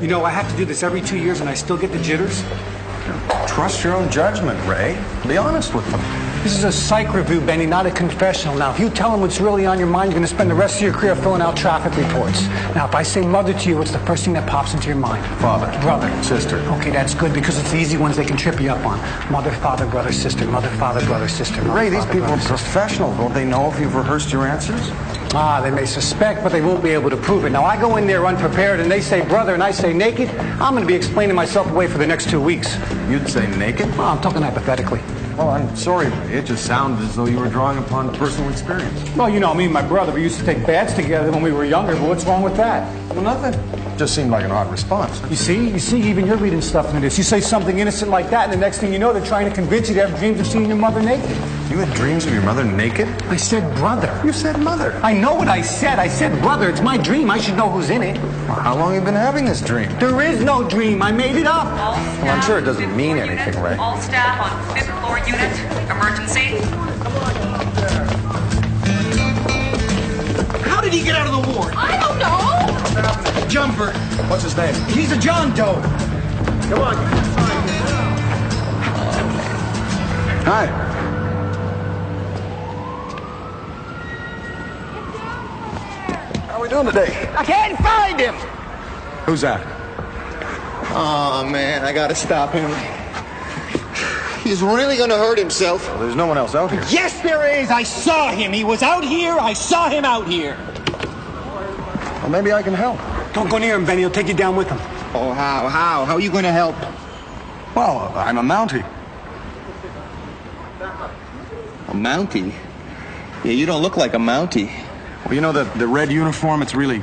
You know, I have to do this every 2 years and I still get the jitters. Trust your own judgment, Ray. Be honest with them. This is a psych review, Benny, not a confessional. Now, if you tell them what's really on your mind, you're going to spend the rest of your career filling out traffic reports. Now, if I say mother to you, what's the first thing that pops into your mind? Father. Brother. Sister. Okay, that's good because it's the easy ones they can trip you up on. Mother, father, brother, sister. Mother, father, brother, sister. Mother, Ray, these father, people are brother, professionals. Won't they know if you've rehearsed your answers? Ah, they may suspect, but they won't be able to prove it. Now, I go in there unprepared, and they say brother, and I say naked. I'm going to be explaining myself away for the next 2 weeks. You'd say naked? Well, I'm talking hypothetically. Well, I'm sorry, Ray. It just sounded as though you were drawing upon personal experience. Well, you know, me and my brother, we used to take baths together when we were younger, but what's wrong with that? Well, nothing. Just seemed like an odd response. You see, even you're reading stuff into this. You say something innocent like that, and the next thing you know, they're trying to convince you to have dreams of seeing your mother naked. You had dreams of your mother naked? I said brother. You said mother. I know what I said. I said brother. It's my dream. I should know who's in it. Well, how long have you been having this dream? There is no dream. I made it up. Well, I'm sure it doesn't mean anything, Ray. All staff on 5th floor unit. Emergency. How did he get out of the ward? I don't know. Jumper. What's his name? He's a John Doe. Come on. Hi. How are we doing today? I can't find him. Who's that? Oh, man, I gotta stop him. He's really gonna hurt himself. Well, there's no one else out here. Yes, there is. I saw him. He was out here. I saw him out here. Well, maybe I can help. Don't go near him, Benny. He'll take you down with him. Oh, how? How are you gonna help? Well, I'm a Mountie. A Mountie? Yeah, you don't look like a Mountie. Well, you know, the red uniform, it's really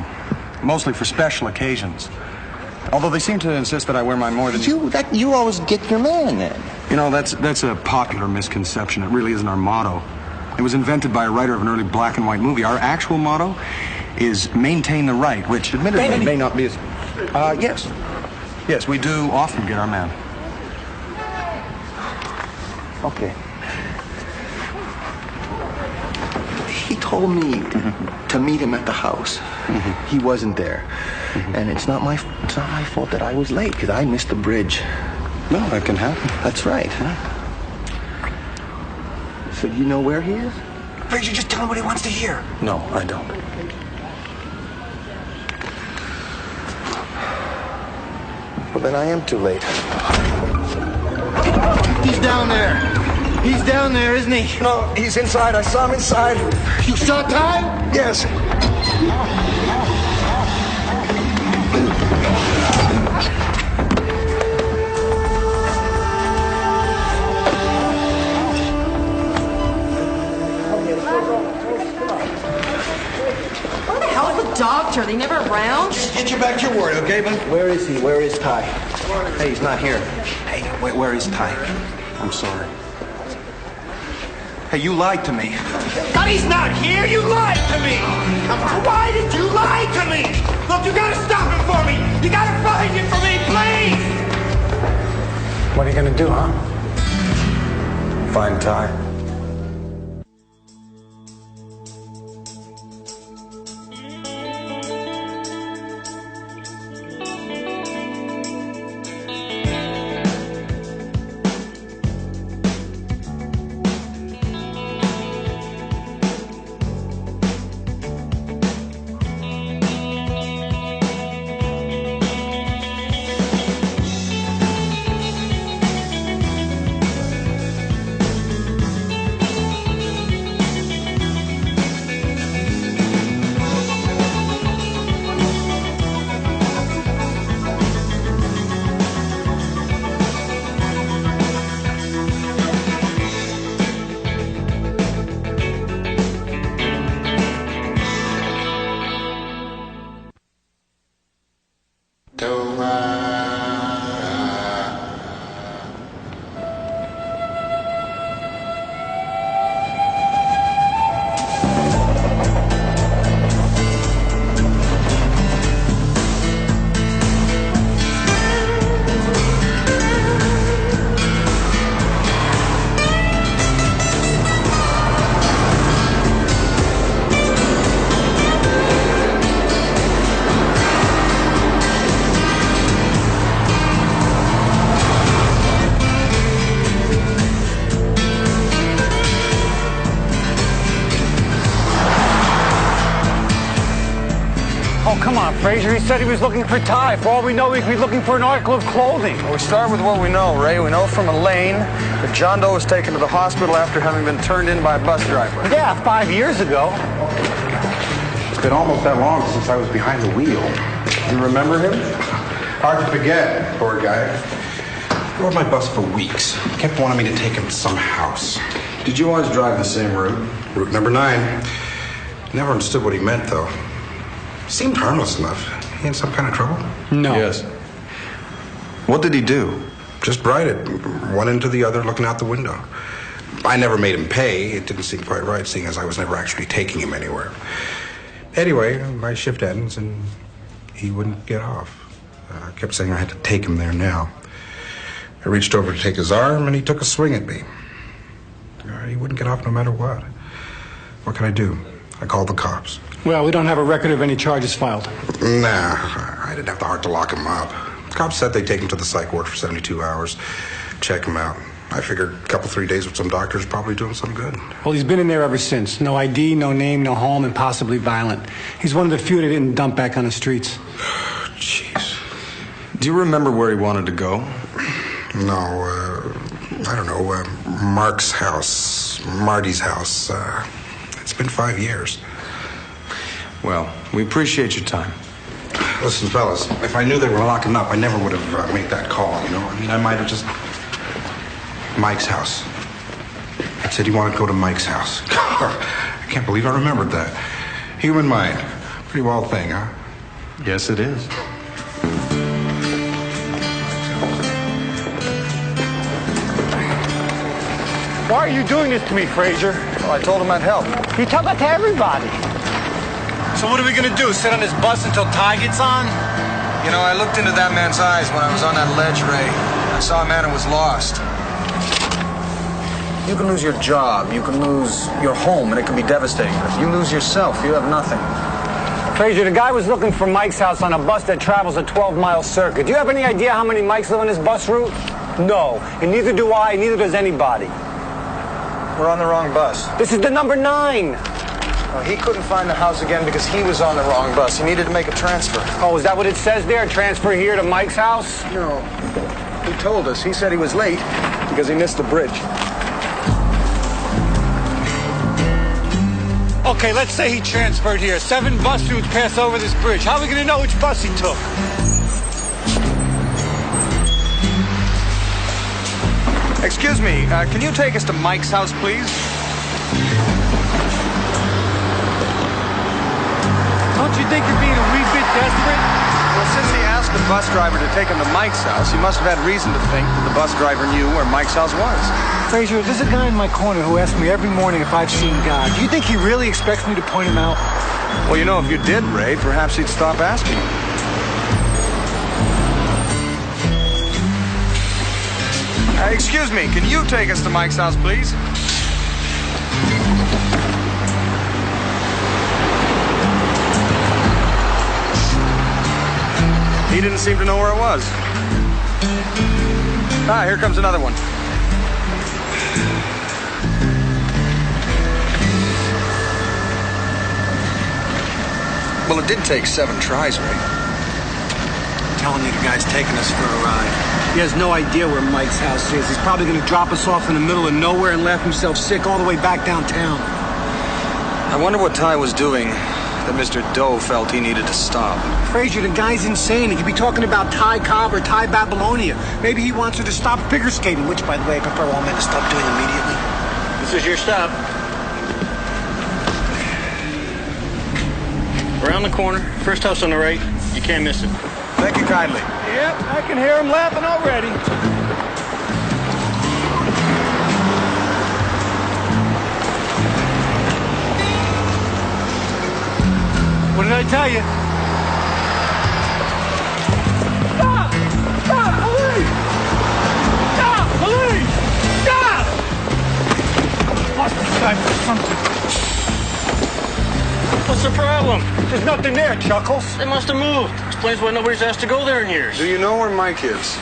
mostly for special occasions. Although they seem to insist that I wear mine more than... You always get your man, then. You know, that's a popular misconception. It really isn't our motto. It was invented by a writer of an early black and white movie. Our actual motto is maintain the right, which admittedly Benny. may not be as... Yes. Yes, we do often get our man. Okay. He told me to meet him at the house. He wasn't there. And it's not my fault that I was late, because I missed the bridge. No, that can happen. That's right. So do you know where he is? Frazier, just tell him what he wants to hear. No, I don't. Well, then I am too late. He's down there. He's down there, isn't he? No, he's inside. I saw him inside. You saw Ty? Yes. Where the hell is the doctor? Are they never around? Get you back to your ward, okay, bud? Where is he? Where is Ty? Hey, he's not here. Hey, where is Ty? I'm sorry. Hey, you lied to me. But he's not here! You lied to me! Why did you lie to me? Look, you gotta stop him for me! You gotta find him for me, please! What are you going to do, huh? Find Ty. Oh, come on, Frazier. He said he was looking for Ty. For all we know, he could be looking for an article of clothing. Well, we start with what we know, Ray. We know from Elaine that John Doe was taken to the hospital after having been turned in by a bus driver. Yeah, 5 years ago. It's been almost that long since I was behind the wheel. You remember him? Hard to forget, poor guy. He rode my bus for weeks. Kept wanting me to take him to some house. Did you always drive the same route? Route number 9. Never understood what he meant, though. Seemed harmless enough. He in some kind of trouble? No. Yes. What did he do? Just ride it, one into the other, looking out the window. I never made him pay. It didn't seem quite right, seeing as I was never actually taking him anywhere. Anyway, my shift ends, and he wouldn't get off. I kept saying I had to take him there now. I reached over to take his arm, and he took a swing at me. He wouldn't get off no matter what. What can I do? I called the cops. Well, we don't have a record of any charges filed. Nah, I didn't have the heart to lock him up. Cops said they'd take him to the psych ward for 72 hours, check him out. I figured a couple, 3 days with some doctors probably do him some good. Well, he's been in there ever since. No ID, no name, no home, and possibly violent. He's one of the few that didn't dump back on the streets. Jeez. Do you remember where he wanted to go? No, I don't know. Mark's house, Marty's house. It's been 5 years. Well, we appreciate your time. Listen, fellas, if I knew they were locking up, I never would have made that call, you know? I mean, I might have just... Mike's house. I said he wanted to go to Mike's house. I can't believe I remembered that. Human mind. Pretty wild thing, huh? Yes, it is. Why are you doing this to me, Frazier? Well, I told him I'd help. You tell that to everybody. So what are we gonna do, sit on this bus until Ty gets on? You know, I looked into that man's eyes when I was on that ledge, Ray. I saw a man who was lost. You can lose your job, you can lose your home, and it can be devastating. But if you lose yourself, you have nothing. Frazier, the guy was looking for Mike's house on a bus that travels a 12-mile circuit. Do you have any idea how many Mikes live on this bus route? No, and neither do I, neither does anybody. We're on the wrong bus. This is the number 9. Well, he couldn't find the house again because he was on the wrong bus. He needed to make a transfer. Oh, is that what it says there? Transfer here to Mike's house? No. He told us. He said he was late because he missed the bridge. Okay, let's say he transferred here. 7 bus routes pass over this bridge. How are we gonna know which bus he took? Excuse me, can you take us to Mike's house, please? Don't you think you're being a wee bit desperate? Well, since he asked the bus driver to take him to Mike's house, he must have had reason to think that the bus driver knew where Mike's house was. Frazier, there's a guy in my corner who asks me every morning if I've seen God. Do you think he really expects me to point him out? Well, you know, if you did, Ray, perhaps he'd stop asking. Excuse me, can you take us to Mike's house, please? He didn't seem to know where it was. Ah, here comes another one. Well, it did take 7 tries, Ray. I'm telling you, the guy's taking us for a ride. He has no idea where Mike's house is. He's probably going to drop us off in the middle of nowhere and laugh himself sick all the way back downtown. I wonder what Ty was doing that Mr. Doe felt he needed to stop. Frazier, the guy's insane. He could be talking about Ty Cobb or Ty Babylonia. Maybe he wants her to stop figure skating, which, by the way, I prefer all men to stop doing immediately. This is your stop. Around the corner, first house on the right. You can't miss it. Thank you kindly. Yep, I can hear him laughing already. What did I tell you? Stop! Stop! Police! Stop! Police! Stop! Must be time for something. What's the problem? There's nothing there, Chuckles. They must have moved. Explains why nobody's asked to go there in years. Do you know where Mike is?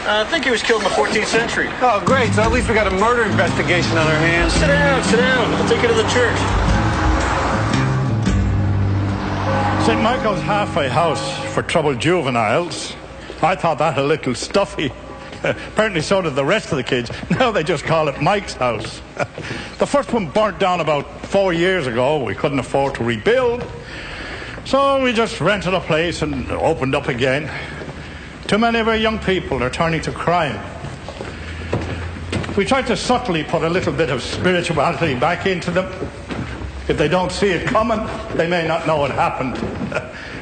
I think he was killed in the 14th century. Oh, great. So at least we got a murder investigation on our hands. Sit down, sit down. I'll take you to the church. St. Michael's halfway house for troubled juveniles. I thought that a little stuffy. Apparently so did the rest of the kids. Now they just call it Mike's house. The first one burnt down about 4 years ago. We couldn't afford to rebuild. So we just rented a place and opened up again. Too many of our young people are turning to crime. We tried to subtly put a little bit of spirituality back into them. If they don't see it coming, they may not know it happened.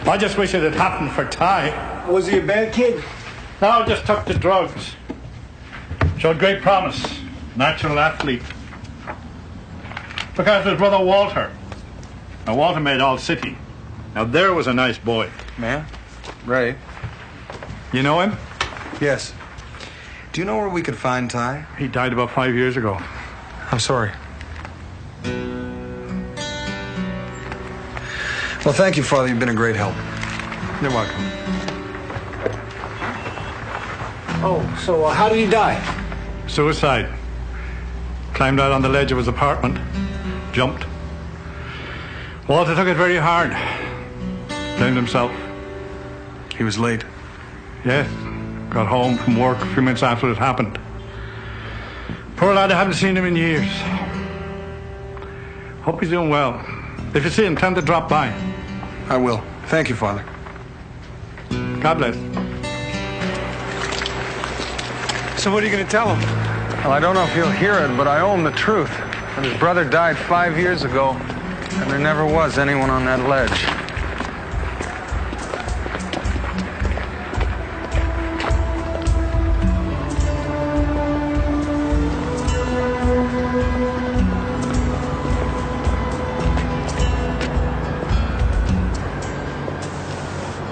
I just wish it had happened for Ty. Was he a bad kid? No, just took the drugs. Showed great promise. Natural athlete. Look after his brother Walter. Now, Walter made All City. Now, there was a nice boy. Man? Ray? You know him? Yes. Do you know where we could find Ty? He died about 5 years ago. I'm sorry. Well, thank you, Father. You've been a great help. You're welcome. Oh, so how did he die? Suicide. Climbed out on the ledge of his apartment. Jumped. Walter took it very hard. Blamed himself. He was late. Yes. Got home from work a few minutes after it happened. Poor lad, I haven't seen him in years. Hope he's doing well. If you see him, tell him to drop by. I will. Thank you, Father. God bless. So what are you going to tell him? Well, I don't know if he'll hear it, but I owe him the truth. And his brother died 5 years ago, and there never was anyone on that ledge.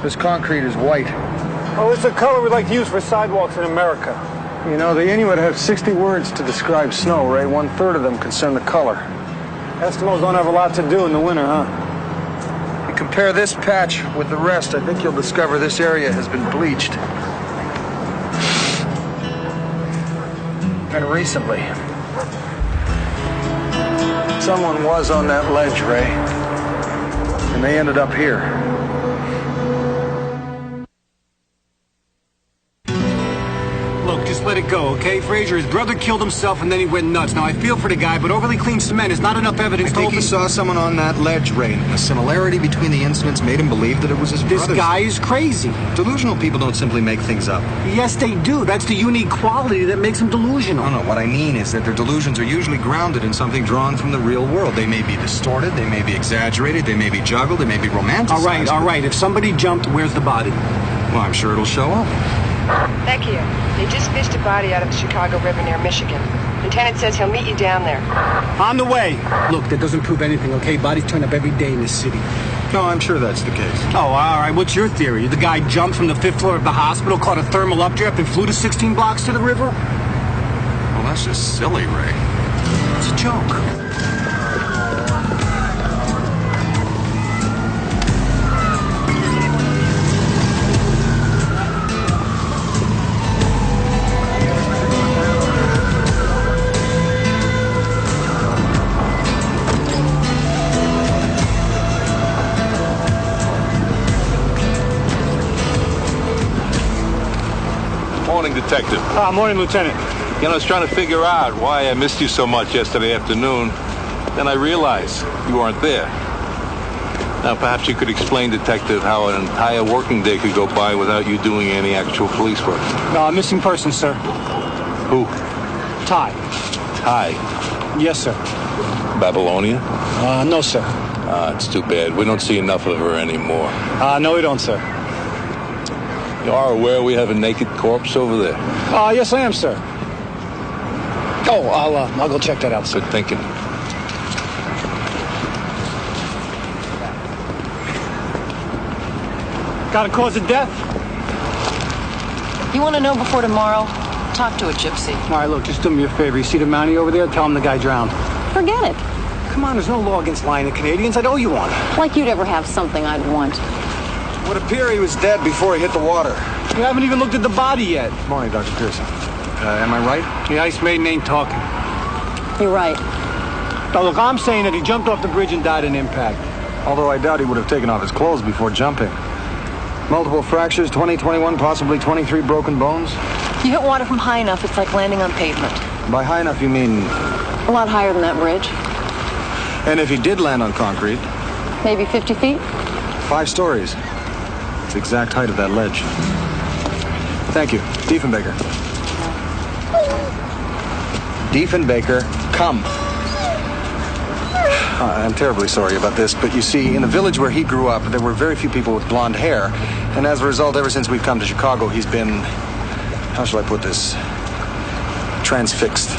This concrete is white. Oh, it's the color we like to use for sidewalks in America. You know, the Inuit have 60 words to describe snow, Ray. 1/3 of them concern the color. Eskimos don't have a lot to do in the winter, huh? You compare this patch with the rest, I think you'll discover this area has been bleached. And recently. Someone was on that ledge, Ray. And they ended up here. Look, just let it go, okay? Frazier, his brother killed himself and then he went nuts. Now, I feel for the guy, but overly clean cement is not enough evidence I think he saw someone on that ledge, Ray, and the similarity between the incidents made him believe that it was his brother. This guy is crazy. Delusional people don't simply make things up. Yes, they do. That's the unique quality that makes them delusional. No, what I mean is that their delusions are usually grounded in something drawn from the real world. They may be distorted, they may be exaggerated, they may be juggled, they may be romanticized. All right. If somebody jumped, where's the body? Well, I'm sure it'll show up. Becky, they just fished a body out of the Chicago River near Michigan. Lieutenant says he'll meet you down there. On the way. Look, that doesn't prove anything, okay? Bodies turn up every day in this city. No, I'm sure that's the case. Oh, all right. What's your theory? The guy jumped from the 5th floor of the hospital, caught a thermal updraft, and flew to 16 blocks to the river? Well, that's just silly, Ray. It's a joke. Morning, Detective. Morning, Lieutenant. You know, I was trying to figure out why I missed you so much yesterday afternoon. Then I realized you weren't there. Now, perhaps you could explain, Detective, how an entire working day could go by without you doing any actual police work. No, missing person, sir. Who? Ty. Ty. Yes, sir. Babylonia? No, sir. It's too bad. We don't see enough of her anymore. No, we don't, sir. You are aware we have a naked corpse over there? Yes, I am, sir. Oh, I'll go check that out, sir. Good thinking. Got a cause of death? You want to know before tomorrow? Talk to a gypsy. All right, look, just do me a favor. You see the Mountie over there? Tell him the guy drowned. Forget it. Come on, there's no law against lying to Canadians. I'd owe you one. Like you'd ever have something I'd want. It would appear he was dead before he hit the water. You haven't even looked at the body yet. Morning, Dr. Pearson. Am I right? The ice maiden ain't talking. You're right. Now, look, I'm saying that he jumped off the bridge and died in impact. Although I doubt he would have taken off his clothes before jumping. Multiple fractures, 20, 21, possibly 23 broken bones. You hit water from high enough, it's like landing on pavement. By high enough, you mean... A lot higher than that bridge. And if he did land on concrete? Maybe 50 feet? 5 stories. It's the exact height of that ledge. Thank you. Diefenbaker. Diefenbaker, come. I'm terribly sorry about this, but you see, in the village where he grew up, there were very few people with blonde hair. And as a result, ever since we've come to Chicago, he's been, how shall I put this, transfixed.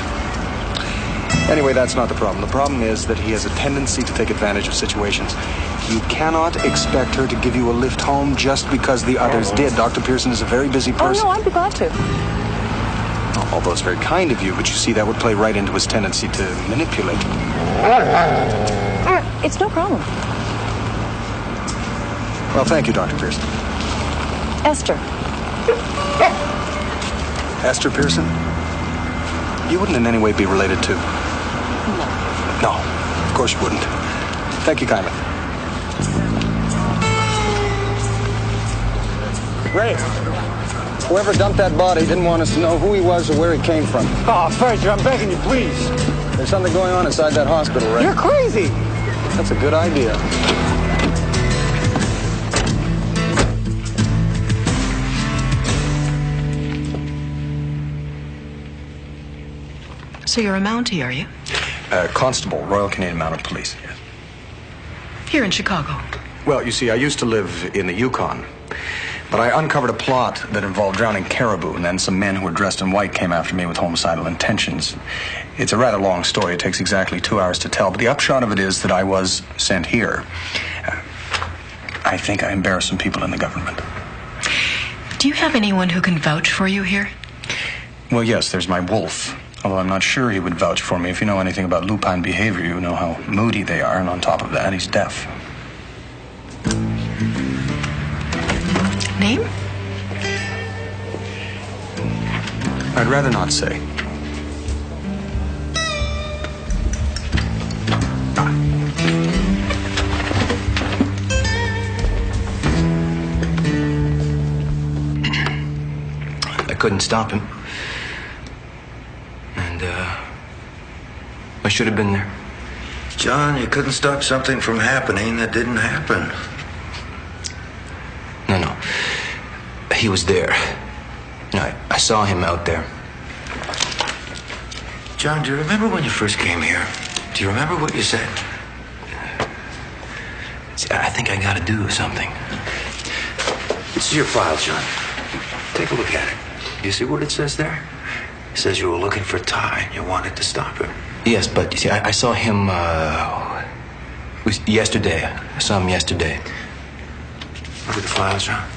Anyway, that's not the problem. The problem is that he has a tendency to take advantage of situations. You cannot expect her to give you a lift home just because the others did. Dr. Pearson is a very busy person. Oh, no, I'd be glad to. Although it's very kind of you, but you see, that would play right into his tendency to manipulate. It's no problem. Well, thank you, Dr. Pearson. Esther. Esther Pearson? You wouldn't in any way be related to... No. No, of course you wouldn't. Thank you kindly. Ray, whoever dumped that body didn't want us to know who he was or where he came from. Oh, Frederick, I'm begging you, please. There's something going on inside that hospital, Ray. You're crazy. That's a good idea. So you're a Mountie, are you? Constable, Royal Canadian Mounted Police, yes. Here in Chicago? Well, you see, I used to live in the Yukon. But I uncovered a plot that involved drowning caribou, and then some men who were dressed in white came after me with homicidal intentions. It's a rather long story. It takes exactly 2 hours to tell, but the upshot of it is that I was sent here. I think I embarrassed some people in the government. Do you have anyone who can vouch for you here? Well, yes, there's my wolf. Although I'm not sure he would vouch for me. If you know anything about lupine behavior, you know how moody they are, and on top of that, he's deaf. Name? I'd rather not say. I couldn't stop him. And, I should have been there. John, you couldn't stop something from happening that didn't happen. No. He was there. You know, I saw him out there. John, do you remember when you first came here? Do you remember what you said? See, I think I gotta do something. This is your file, John. Take a look at it. You see what it says there? It says you were looking for Ty and you wanted to stop him. Yes, but you see, I saw him, it was yesterday. I saw him yesterday. Look at the file, John.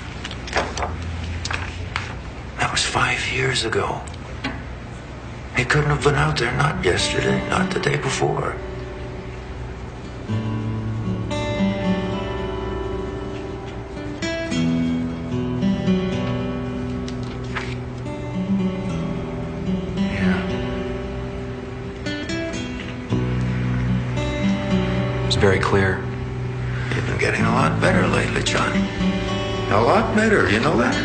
That was 5 years ago. He couldn't have been out there, not yesterday, not the day before. It's very clear. You've been getting a lot better lately, John. A lot better, you know that?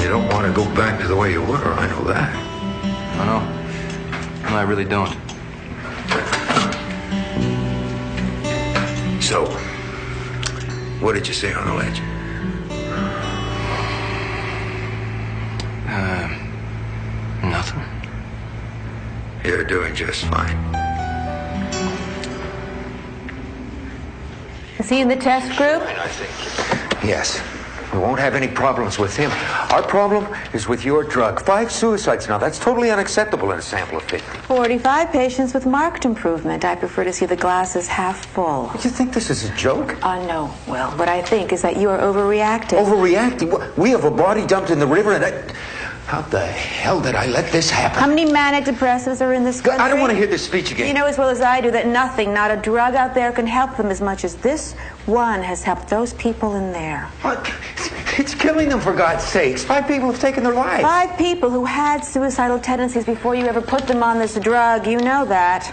You don't want to go back to the way you were, I know that. I know. No, I really don't. So, what did you say on the ledge? Nothing. You're doing just fine. Is he in the test group? I think. Yes. We won't have any problems with him. Our problem is with your drug. 5 suicides now. That's totally unacceptable in a sample of 50. 45 patients with marked improvement. I prefer to see the glasses half full. You think this is a joke? No. Well, what I think is that you are overreacting. Overreacting? We have a body dumped in the river and I... How the hell did I let this happen? How many manic depressives are in this country? I don't want to hear this speech again. You know as well as I do that nothing, not a drug out there can help them as much as this one has helped those people in there. What? It's killing them, for God's sakes. 5 people have taken their lives. 5 people who had suicidal tendencies before you ever put them on this drug. You know that.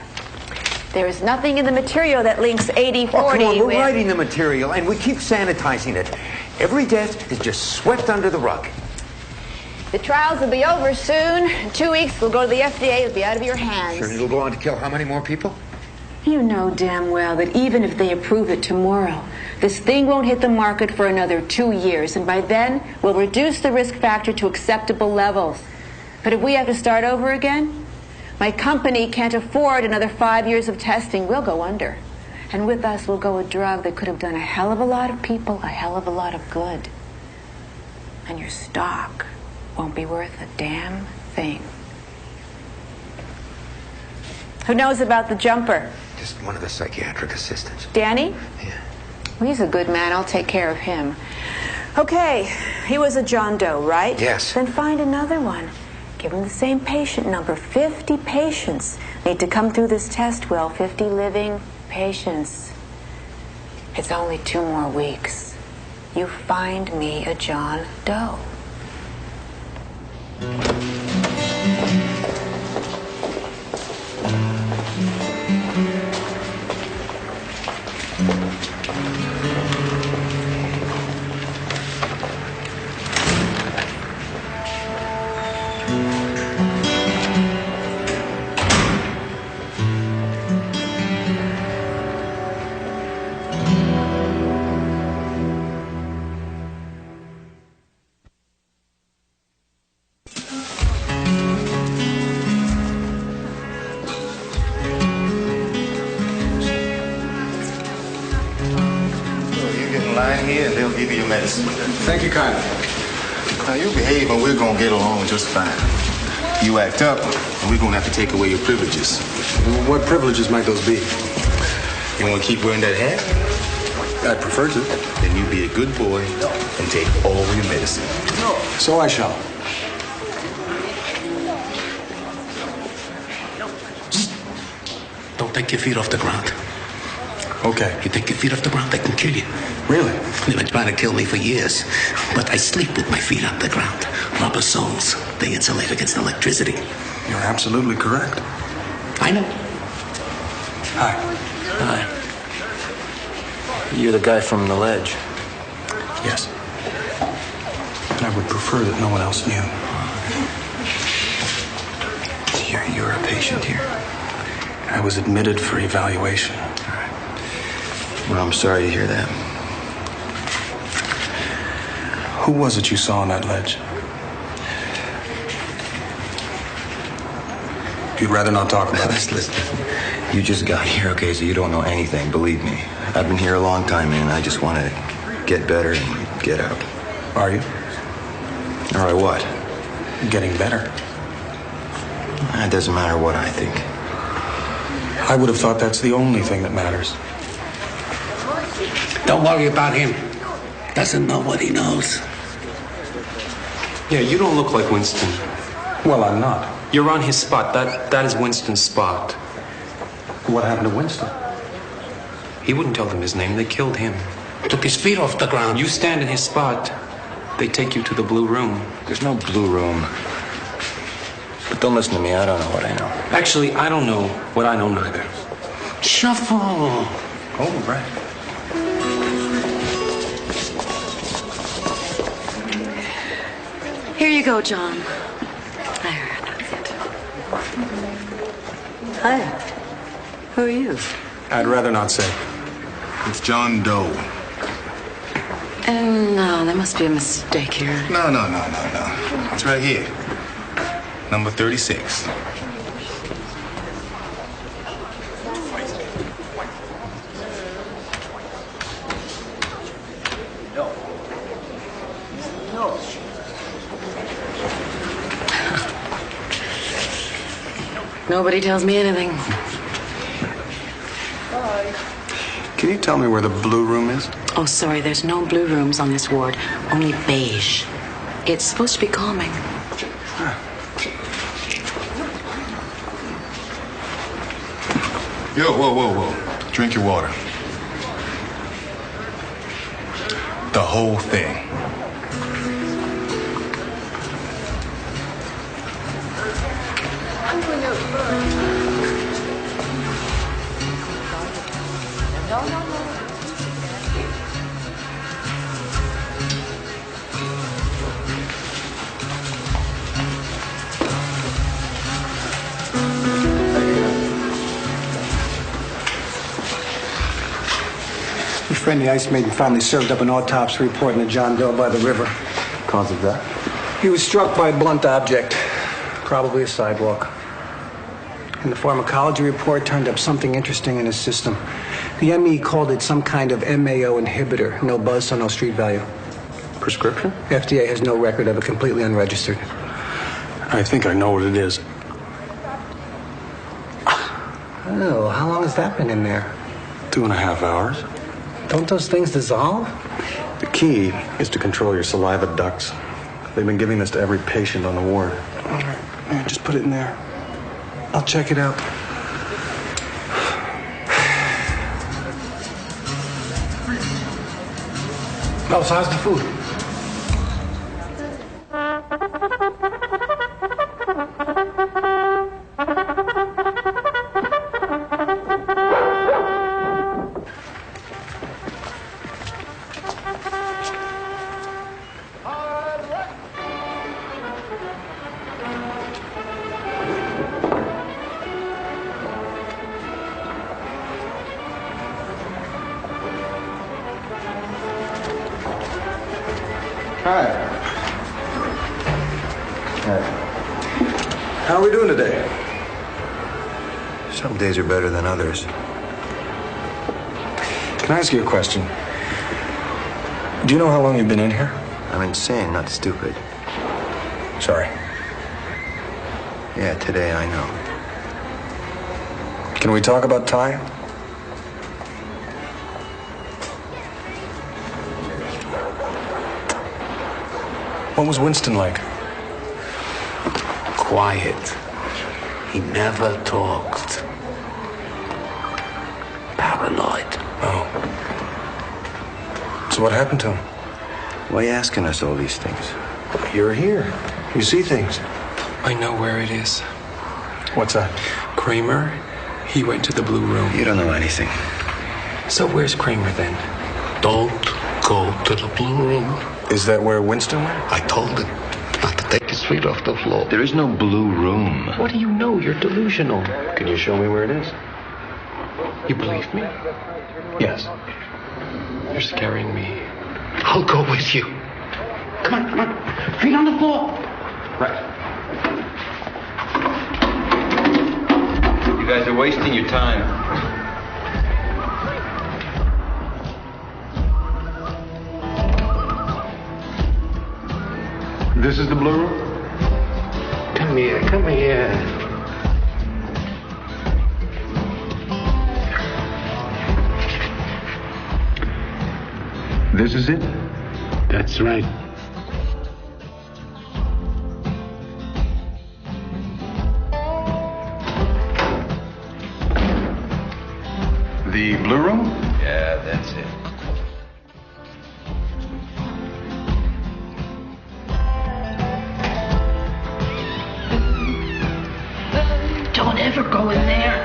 There is nothing in the material that links 80-40 Oh, come on, we're with... writing the material, and we keep sanitizing it. Every death is just swept under the rug. The trials will be over soon. In 2 weeks, we'll go to the FDA. It'll be out of your hands. Sure, it'll go on to kill how many more people? You know damn well that even if they approve it tomorrow, this thing won't hit the market for another 2 years, and by then, we'll reduce the risk factor to acceptable levels. But if we have to start over again, my company can't afford another 5 years of testing. We'll go under. And with us will go a drug that could have done a hell of a lot of people a hell of a lot of good. And your stock won't be worth a damn thing. Who knows about the jumper? Just one of the psychiatric assistants. Danny? Yeah. Well, he's a good man. I'll take care of him. Okay, he was a John Doe, right? Yes. Then find another one. Give him the same patient number. 50 patients need to come through this test, Will. 50 living patients. It's only 2 more weeks. You find me a John Doe. Here and they'll give you your medicine. Thank you kindly. Now you behave and we're gonna get along just fine. You act up and we're gonna have to take away your privileges. What privileges might those be? You wanna keep wearing that hat? I prefer to. Then you be a good boy and take all your medicine. So I shall. Don't take your feet off the ground. Okay. You take your feet off the ground, they can kill you. Really? They've been trying to kill me for years. But I sleep with my feet on the ground. Rubber soles. They insulate against electricity. You're absolutely correct. I know. Hi. Hi. You're the guy from the ledge. Yes. I would prefer that no one else knew. You're a patient here. I was admitted for evaluation. Well, I'm sorry to hear that. Who was it you saw on that ledge? You'd rather not talk about it. Listen. You just got here, okay, so you don't know anything, believe me. I've been here a long time, and I just want to get better and get out. Are you? All right, what? Getting better. It doesn't matter what I think. I would have thought that's the only thing that matters. Don't worry about him. Doesn't know what he knows. Yeah, you don't look like Winston. Well, I'm not. You're on his spot. That is Winston's spot. What happened to Winston? He wouldn't tell them his name. They killed him. Took his feet off the ground. You stand in his spot. They take you to the blue room. There's no blue room. But don't listen to me. I don't know what I know. Actually, I don't know what I know neither. Shuffle. Oh, right. Here you go, John. Hi. Who are you? I'd rather not say. It's John Doe. No, there must be a mistake here. No. It's right here. Number 36. Nobody tells me anything. Can you tell me where the blue room is? Oh, sorry, there's no blue rooms on this ward. Only beige. It's supposed to be calming. Yo, whoa. Drink your water. The whole thing. Your friend, the ice maiden, finally served up an autopsy report in the John Doe by the river. Cause of that? He was struck by a blunt object, probably a sidewalk. And the pharmacology report turned up something interesting in his system. The ME called it some kind of MAO inhibitor. No buzz, so no street value. Prescription? FDA has no record of it, completely unregistered. I think I know what it is. Oh, how long has that been in there? 2.5 hours. Don't those things dissolve? The key is to control your saliva ducts. They've been giving this to every patient on the ward. All right, yeah, just put it in there. I'll check it out. Oh, so how's the food? Hi. How are we doing today? Some days are better than others. Can I ask you a question? Do you know how long you've been in here? I'm insane, not stupid. Sorry. Yeah, today I know. Can we talk about Ty? What was Winston like? Quiet. He never talked. Paranoid. Oh. So what happened to him? Why are you asking us all these things? You're here. You see things. I know where it is. What's that? Kramer, he went to the blue room. You don't know anything. So where's Kramer then? Don't go to the blue room. Is that where Winston went? I told him not to take his feet off the floor. There is no blue room. What do you know? You're delusional. Can you show me where it is? You believe me? Yes. You're scaring me. I'll go with you. Come on, come on. Feet on the floor. Right. You guys are wasting your time. This is the blue room? Come here, come here. This is it? That's right. The blue room? Yeah, that's it. Don't ever go in there.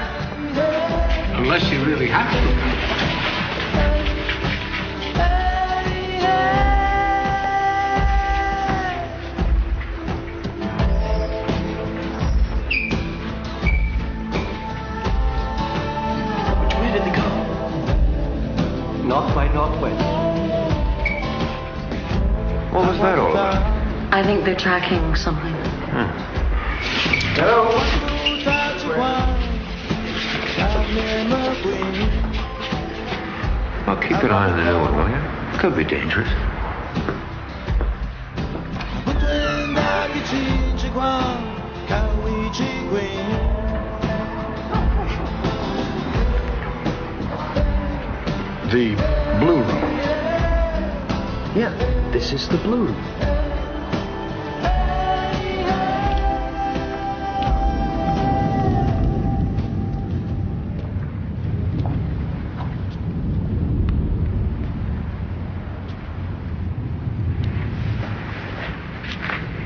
Unless you really have to. Which way did they go? North by northwest. What was that all about? I think they're tracking something. Hello? Well, keep an eye on the new one, will you? Could be dangerous. The blue room. Yeah, this is the blue room.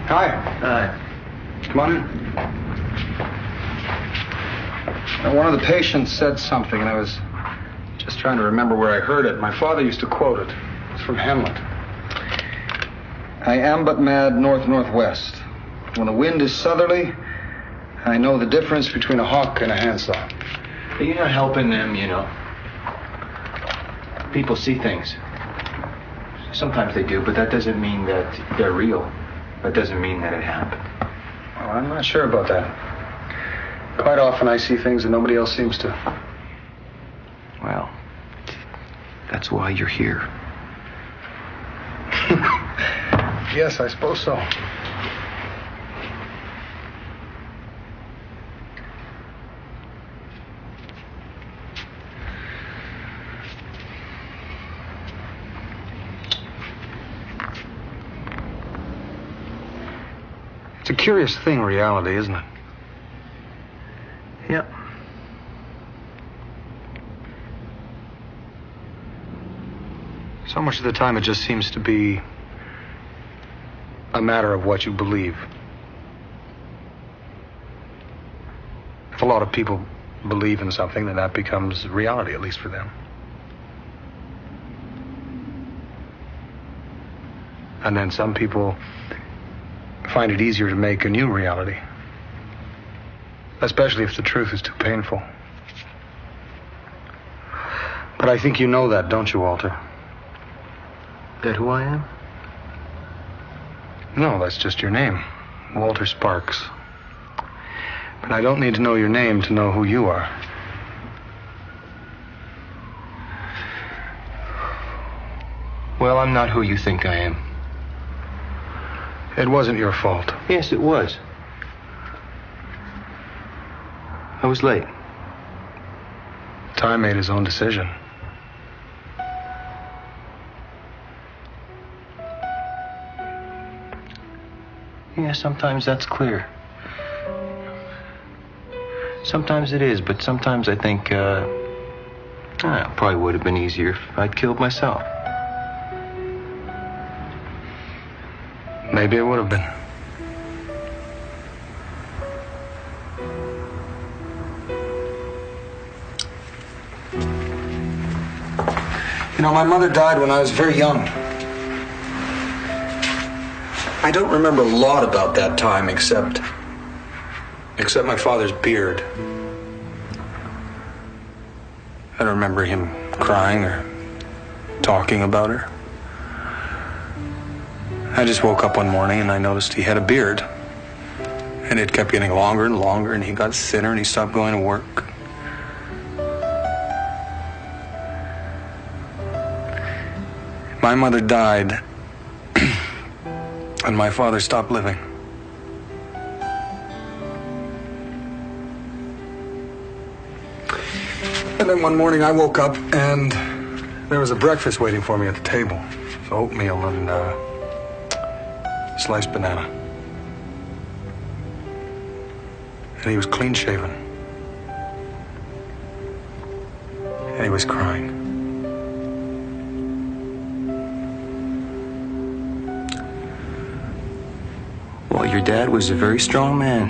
Hi. Come on in. Now, one of the patients said something, and I was just trying to remember where I heard it. My father used to quote it. It's from Hamlet. I am but mad north-northwest. When the wind is southerly, I know the difference between a hawk and a handsaw. You're not helping them, you know. People see things. Sometimes they do, but that doesn't mean that they're real. That doesn't mean that it happened. Well, I'm not sure about that. Quite often I see things that nobody else seems to. Well, that's why you're here. Yes, I suppose so. It's a curious thing, reality, isn't it? Yep. So much of the time it just seems to be a matter of what you believe. If a lot of people believe in something, then that becomes reality, at least for them. And then some people find it easier to make a new reality. Especially if the truth is too painful. But I think you know that, don't you, Walter? That who I am? No, that's just your name. Walter Sparks. But I don't need to know your name to know who you are. Well, I'm not who you think I am. It wasn't your fault. Yes, it was. I was late. Ty made his own decision. Yeah, sometimes that's clear. Sometimes it is, but sometimes I think, it probably would have been easier if I'd killed myself. Maybe it would have been. You know, my mother died when I was very young. I don't remember a lot about that time except my father's beard. I don't remember him crying or talking about her. I just woke up one morning and I noticed he had a beard. And it kept getting longer and longer, and he got thinner and he stopped going to work. My mother died, and my father stopped living. And then one morning I woke up and there was a breakfast waiting for me at the table. So oatmeal and sliced banana. And he was clean shaven. And he was crying. Well, your dad was a very strong man.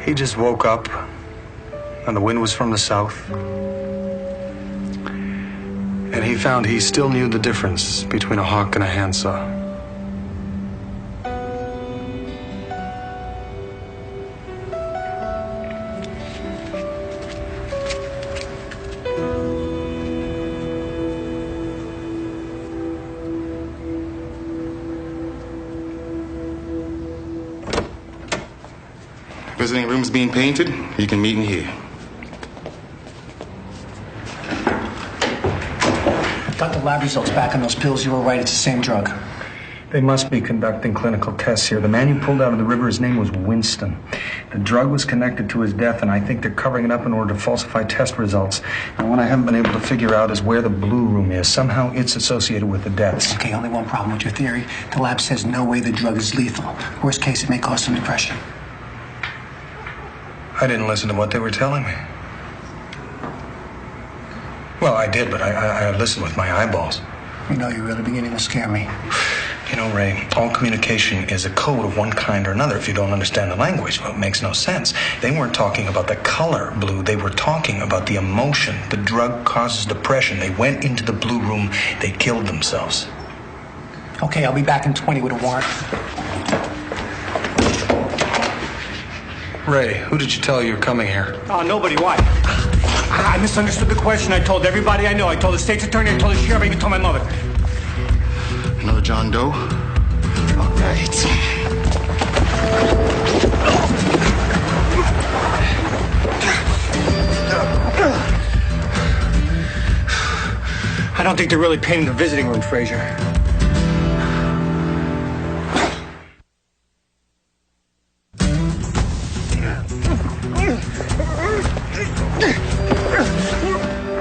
He just woke up, and the wind was from the south. And he found he still knew the difference between a hawk and a handsaw. Visiting room's being painted. You can meet in here. Got the lab results back on those pills. You were right. It's the same drug. They must be conducting clinical tests here. The man you pulled out of the river, his name was Winston. The drug was connected to his death, and I think they're covering it up in order to falsify test results. And what I haven't been able to figure out is where the blue room is. Somehow it's associated with the deaths. Okay, only one problem with your theory. The lab says no way the drug is lethal. Worst case, it may cause some depression. I didn't listen to what they were telling me. Well, I did, but I listened with my eyeballs. You know, you're really beginning to scare me. You know, Ray, all communication is a code of one kind or another. If you don't understand the language, well, it makes no sense. They weren't talking about the color blue. They were talking about the emotion. The drug causes depression. They went into the blue room. They killed themselves. Okay, I'll be back in 20 with a warrant. Ray, who did you tell you were coming here? Oh, nobody. Why? I misunderstood the question. I told everybody I know. I told the state's attorney, I told the sheriff, I even told my mother. Another John Doe? All right. I don't think they're really painting the visiting room, Frazier.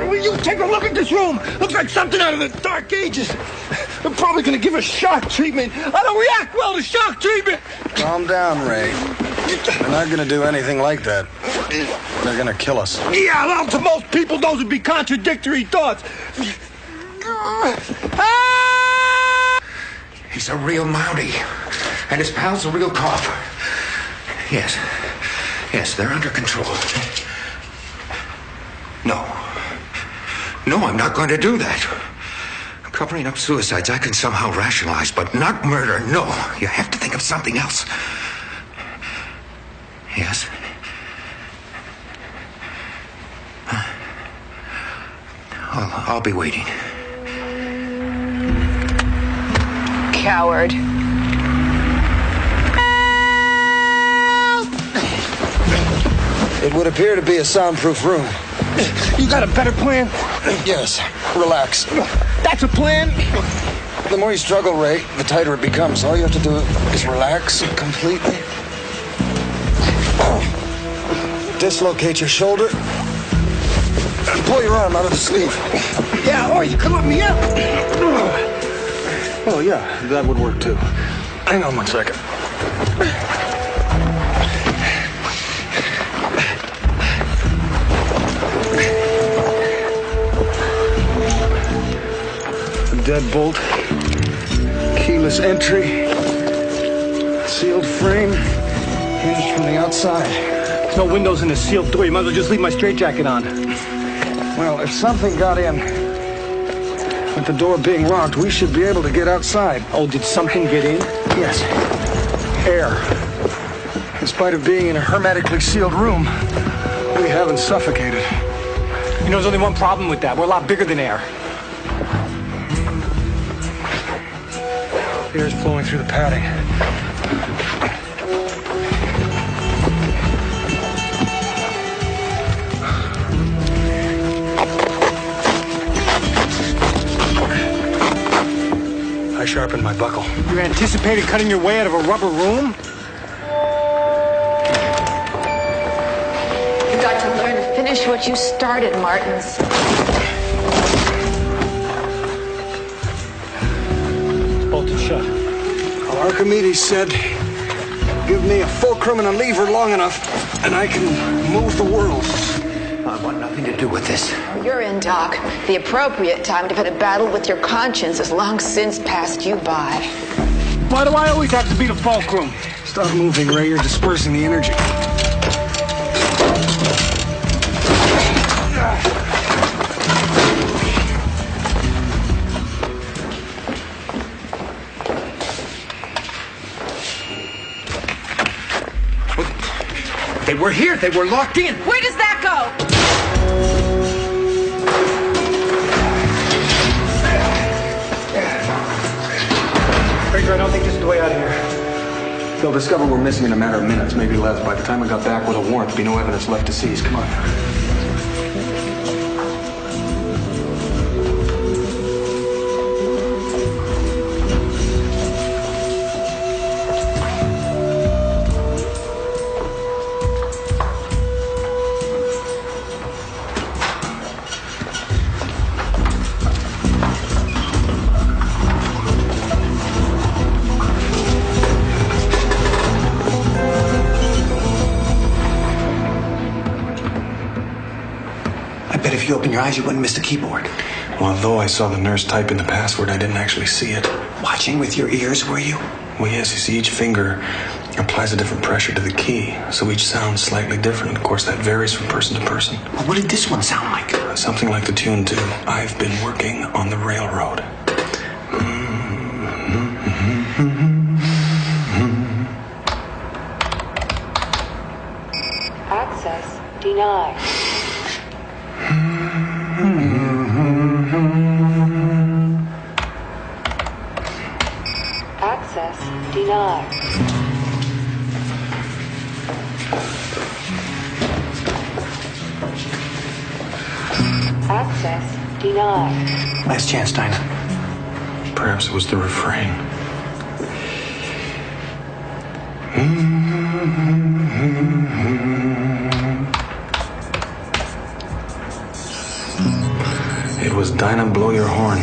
Will you take a look at this room? Looks like something out of the Dark Ages. They're probably going to give us shock treatment. I don't react well to shock treatment. Calm down, Ray. They're not going to do anything like that. They're going to kill us. Yeah, well, to most people, those would be contradictory thoughts. He's a real Mountie, and his pal's a real cop. Yes, they're under control. No, I'm not going to do that. Covering up suicides I can somehow rationalize, but not murder, no. You have to think of something else. Yes? I'll be waiting. Coward. It would appear to be a soundproof room. You got a better plan? Yes. Relax. That's a plan? The more you struggle, Ray, the tighter it becomes. All you have to do is relax completely. Dislocate your shoulder. And pull your arm out of the sleeve. Yeah, or you can let me out. Oh, yeah, that would work too. Hang on 1 second. A deadbolt, keyless entry, sealed frame, hinged from the outside. There's no windows in the sealed door. You might as well just leave my straitjacket on. Well, if something got in with the door being locked, we should be able to get outside. Oh, did something get in? Yes. Air. In spite of being in a hermetically sealed room, we haven't suffocated. You know, there's only one problem with that. We're a lot bigger than air. Air's flowing through the padding. I sharpened my buckle. You anticipated cutting your way out of a rubber room? You got to learn to finish what you started, Martins. Bolted shut. Well, Archimedes said, give me a fulcrum and a lever long enough, and I can move the world. I want nothing to do with this. You're in, Doc. The appropriate time to have a battle with your conscience has long since passed you by. Why do I always have to be the fulcrum? Stop moving, Ray. You're dispersing the energy. They were here. They were locked in. Where does that go? Frazier, I don't think this is the way out of here. They'll discover we're missing in a matter of minutes, maybe less. By the time I got back with a warrant, there'd be no evidence left to seize. Come on. If you open your eyes, you wouldn't miss the keyboard. Well, though I saw the nurse type in the password, I didn't actually see it. Watching with your ears, were you? Well, yes, you see, each finger applies a different pressure to the key, so each sounds slightly different. Of course, that varies from person to person. Well, what did this one sound like? Something like the tune to I've Been Working on the Railroad. Access denied. denied. Access denied. Last chance, Dinah. Perhaps it was the refrain. It was Dinah, blow your horn.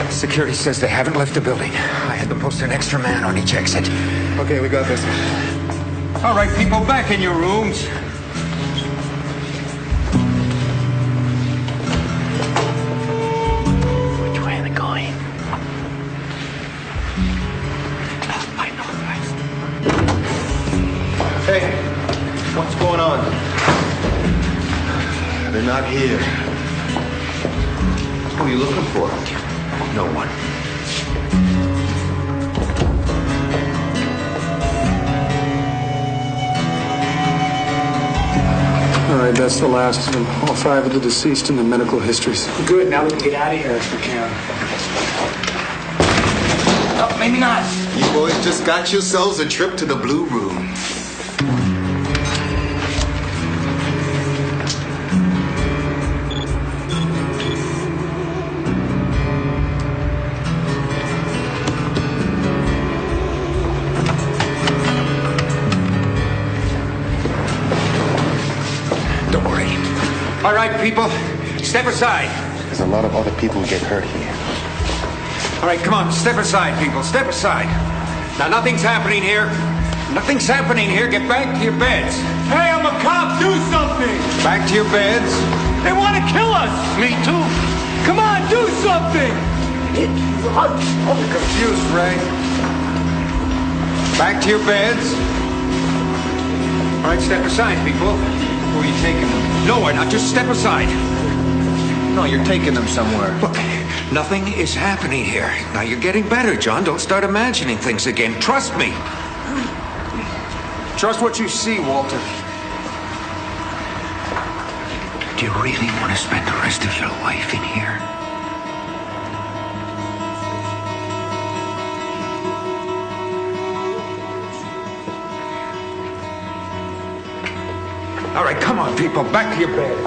Security says they haven't left the building. I had them post an extra man on each exit. Okay, we got this. All right, people, back in your rooms. Which way are they going? I know, guys. Hey, what's going on? They're not here. Who are you looking for? No one. All right, that's the last of them. All 5 of the deceased in the medical histories. Good, now we can get out of here if we can. Oh, maybe not. You boys just got yourselves a trip to the Blue Room. All right, people, step aside. There's a lot of other people who get hurt here. All right, come on, step aside, people, step aside. Now, nothing's happening here. Nothing's happening here. Get back to your beds. Hey, I'm a cop. Do something. Back to your beds. They want to kill us. Me too. Come on, do something. I'm confused, Ray. Back to your beds. All right, step aside, people. Where are you taking them? Nowhere, now just step aside. No, you're taking them somewhere. Look, nothing is happening here. Now you're getting better, John. Don't start imagining things again. Trust me. Trust what you see, Walter. Do you really want to spend the rest of your life in here? All right, come on, people. Back to your bed.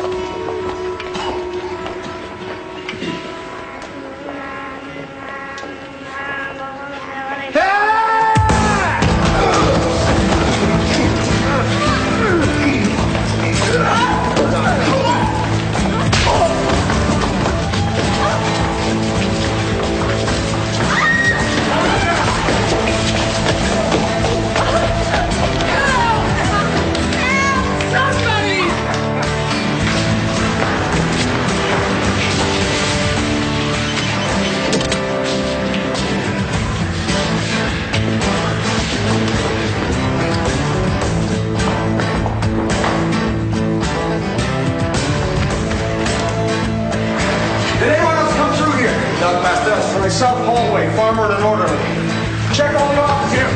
South hallway, farmer and an orderly. Check all the offices here.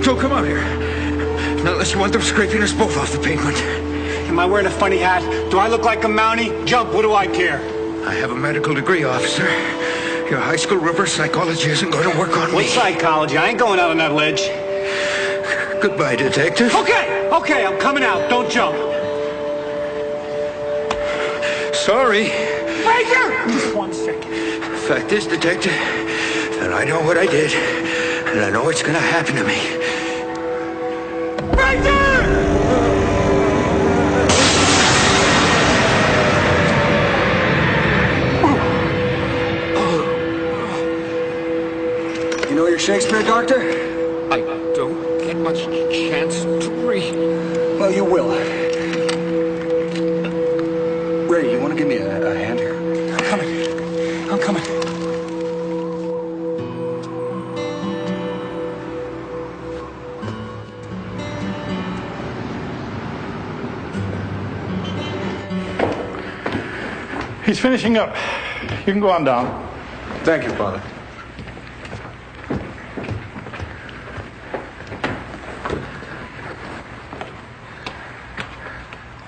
Joe, come out here. Not unless you want them scraping us both off the pavement. Am I wearing a funny hat? Do I look like a Mountie? Jump, what do I care? I have a medical degree, officer. Your high school reverse psychology isn't going to work on me. What psychology? I ain't going out on that ledge. Goodbye, detective. Okay, I'm coming out. Don't jump. Sorry. Right there! Just 1 second. Fact is, detective, that I know what I did, and I know it's going to happen to me. Right there! You know your Shakespeare, Doctor? I don't get much chance to read. Well, you will. Ray, you want to give me a hand here? I'm coming. He's finishing up. You can go on down. Thank you, Father.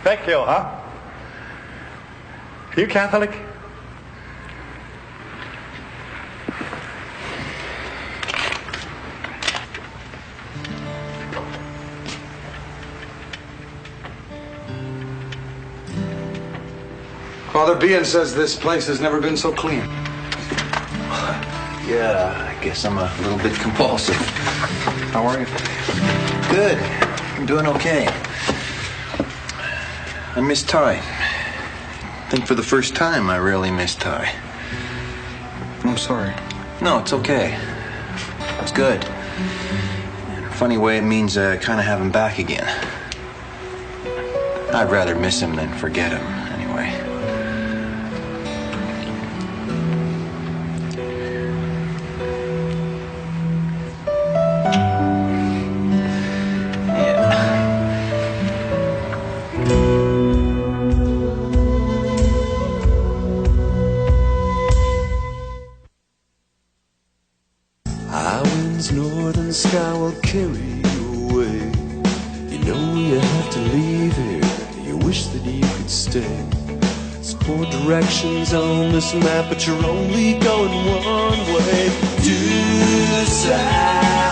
Vecchio, huh? You Catholic? Father Bean says this place has never been so clean. Yeah, I guess I'm a little bit compulsive. How are you? Good. I'm doing okay. I miss Ty. I think for the first time I really miss Ty. I'm sorry. No, it's okay. It's good. In a funny way, it means I kind of have him back again. I'd rather miss him than forget him, anyway. High winds, northern sky will carry you away. You know you have to leave here. You wish that you could stay. There's 4 directions on this map, but you're only going one way. To the side.